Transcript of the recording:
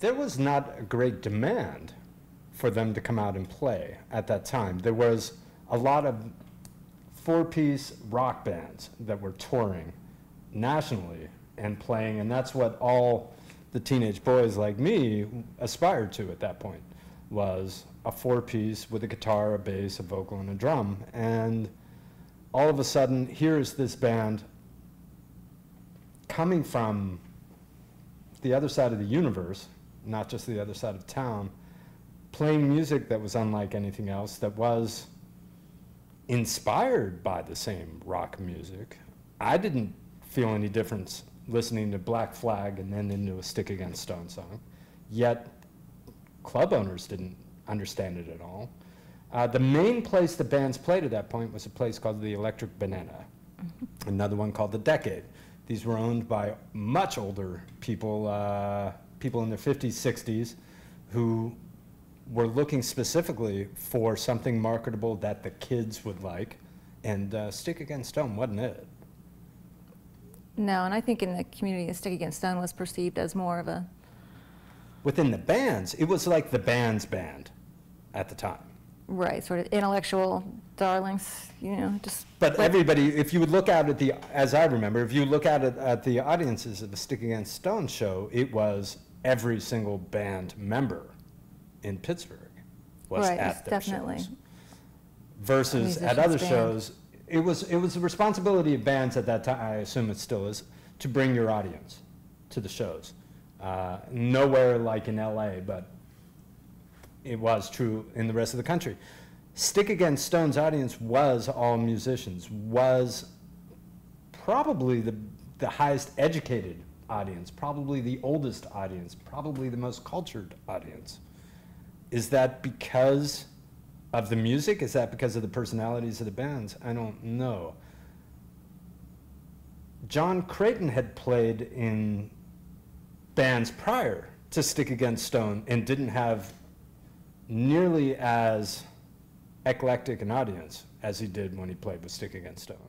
there was not a great demand for them to come out and play at that time. There was a lot of four-piece rock bands that were touring nationally and playing, and that's what all the teenage boys like me aspired to at that point, was a four-piece with a guitar, a bass, a vocal, and a drum. And all of a sudden, here's this band coming from the other side of the universe, not just the other side of town, playing music that was unlike anything else, that was inspired by the same rock music. I didn't feel any difference listening to Black Flag and then into a Stick Against Stone song, yet club owners didn't understand it at all. The main place the bands played at that point was a place called the Electric Banana, another one called the Decade. These were owned by much older people, people in their 50s, 60s, who were looking specifically for something marketable that the kids would like, and Stick Against Stone wasn't it. No, and I think in the community, Stick Against Stone was perceived as more of a... Within the bands, it was like the band's band at the time. Right, sort of intellectual darlings, you know, just... But everybody, if you would look out at the, as I remember, if you look at it at the audiences of the Stick Against Stone show, it was every single band member in Pittsburgh was right, at their definitely shows. Versus at other shows, it was the responsibility of bands at that time, I assume it still is, to bring your audience to the shows. Nowhere like in LA, but it was true in the rest of the country. Stick Against Stone's audience was all musicians, was probably the highest educated audience, probably the oldest audience, probably the most cultured audience. Is that because of the music? Is that because of the personalities of the bands? I don't know. John Creighton had played in bands prior to Stick Against Stone and didn't have nearly as eclectic an audience as he did when he played with Stick Against Stone.